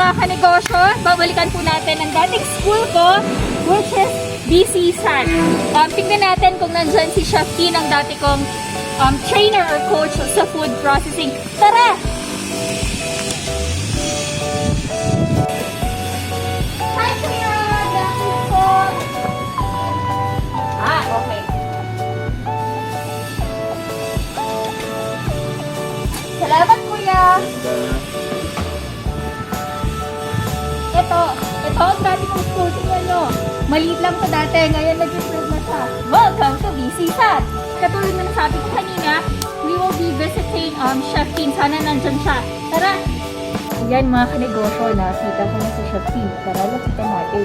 mga kanegosyo, babalikan po natin ang dating school ko, which is BCSAT. Tingnan natin kung nandyan si Chef T, ang dati kong trainer or coach sa food processing. Tara! Hi, Kuya! Good po! Okay. Salamat, Kuya! Ito ang dati kong school. Tingnan nyo. Maliit lang ito dati. Ngayon nag-improve na siya. Welcome to BCSAT! Katulad na nasabi ko kanina, we will be visiting Chef T. Sana nandyan siya. Tara! Ayan mga kanegosyo, nakita ko na si Chef T. Tara, lapitan natin.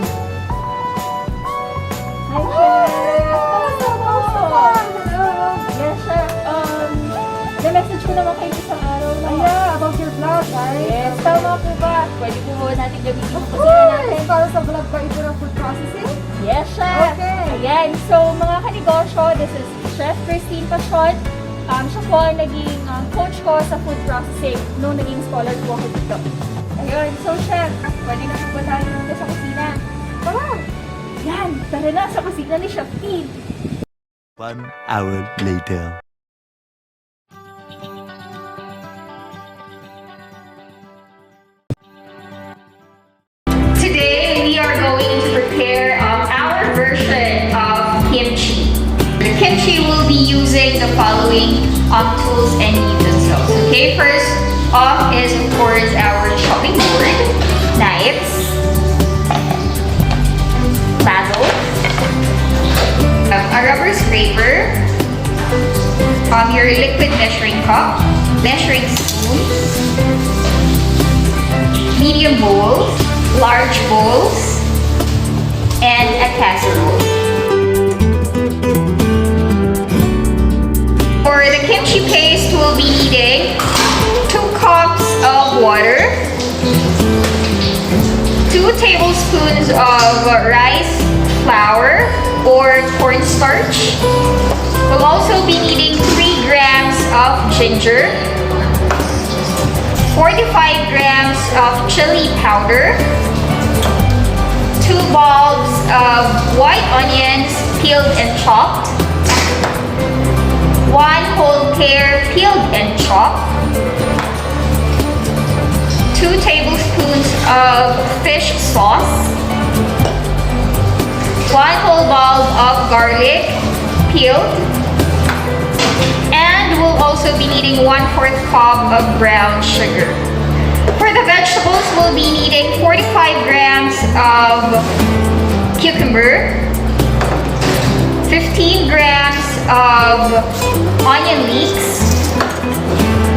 Hi, Chef! Hello! Yes, Chef. Na-message ko naman kayo isang araw na. About your vlog, right? Yes, tama po ba? Pwede po natin gamitin yung kusina Uy! natin. Para sa vlog ba ito ng food processing? Yes, Chef! Okay. Ayan, so mga kanegosyo, this is Chef Christine Pachon. Siya po ang naging coach ko sa food processing nung naging scholar po ako dito. Ayun, so Chef, pwede na po ba tayo nandito sa kusina? Tara! Yan, tara na sa kusina ni Chef T. 1 hour later. Today, we are going to prepare our version of kimchi. The kimchi will be using the following tools and utensils. Okay, first off is of course our chopping board, knives, basil, a rubber scraper, your liquid measuring cup, measuring spoon, medium bowls, large bowls, and a casserole. For the kimchi paste, we'll be needing 2 cups of water, 2 tablespoons of rice flour or cornstarch. We'll also be needing 3 grams of ginger, 45 grams of chili powder, 2 bulbs of white onions peeled and chopped, 1 whole pear peeled and chopped, 2 tablespoons of fish sauce, 1 whole bulb of garlic peeled, and we'll also be needing 1/4 cup of brown sugar. For the vegetables, we'll be needing 45 grams of cucumber, 15 grams of onion leeks,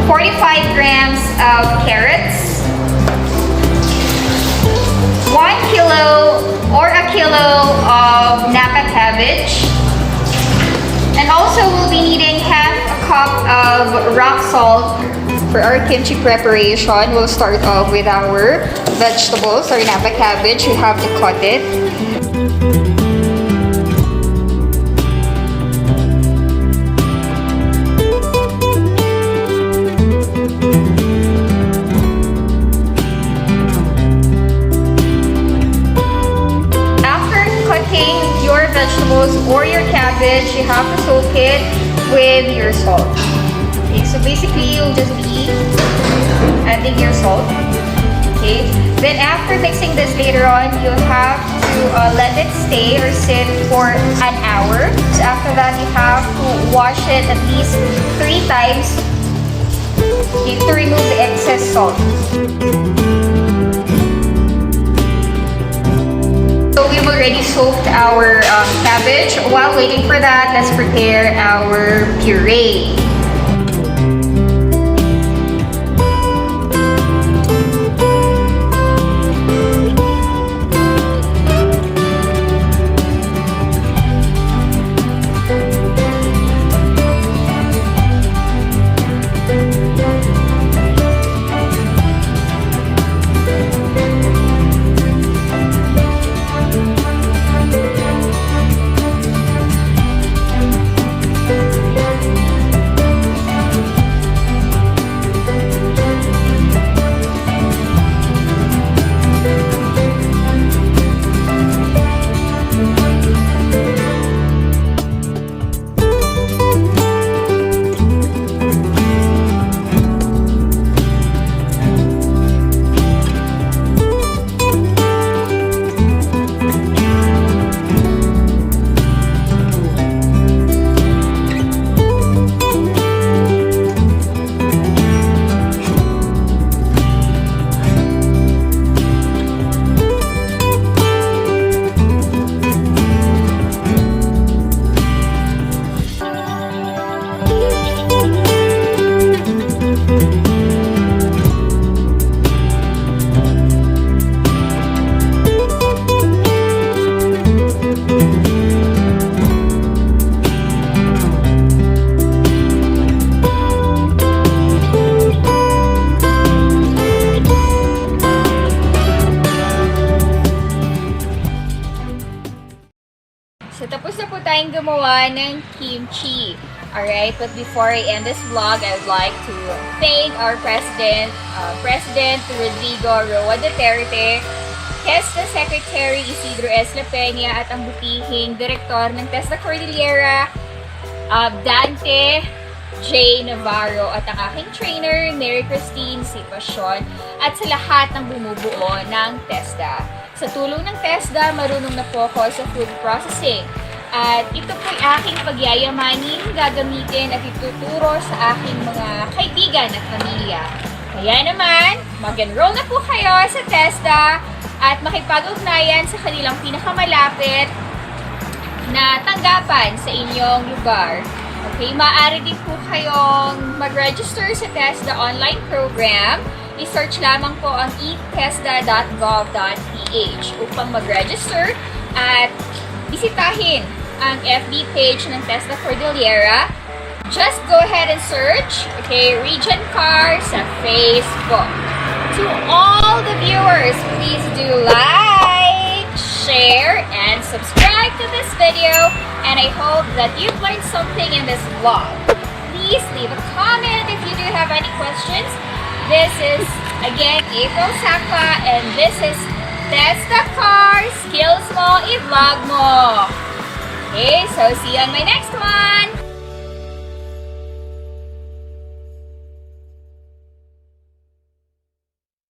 45 grams of carrots, 1 kilo or a kilo of Napa cabbage, and also we'll be needing half a cup of rock salt. For our kimchi preparation, we'll start off with our vegetables, our Napa cabbage. We have to cut it. After cutting your vegetables or your cabbage, you have to soak it with your salt. Okay, so basically you'll just be adding your salt. Okay, then after mixing this later on, you'll have to let it stay or sit for an hour. So after that, you have to wash it at least 3 times, okay, to remove the excess salt. So we've already soaked our cabbage. While waiting for that, let's prepare our puree. gumawa ng kimchi. Alright, but before I end this vlog, I would like to thank our President Rodrigo Roa Duterte, TESDA Secretary Isidro S. La Peña, at ang butihing direktor ng TESDA Cordillera, Dante J. Navarro, at ang aking trainer, Mary Christine Sipasyon, at sa lahat ng bumubuo ng TESDA. Sa tulong ng TESDA, marunong na po ako sa food processing. At ito po'y aking pagyayamanin, gagamitin at ituturo sa aking mga kaibigan at pamilya. Kaya naman, mag-enroll na po kayo sa TESDA at makipag-ugnayan sa kanilang pinakamalapit na tanggapan sa inyong lugar. Okay, maaari din po kayong mag-register sa TESDA online program. I-search lamang po ang etesda.gov.ph upang mag-register at bisitahin ang FB page ng TESDA Cordillera. Just go ahead and search, okay, Region Car sa Facebook. To all the viewers, please do like, share, and subscribe to this video. And I hope that you've learned something in this vlog. Please leave a comment if you do have any questions. This is, again, April Sacpa, and this is TESDA Car. Skills mo, i-vlog mo. Okay, so see you on my next one.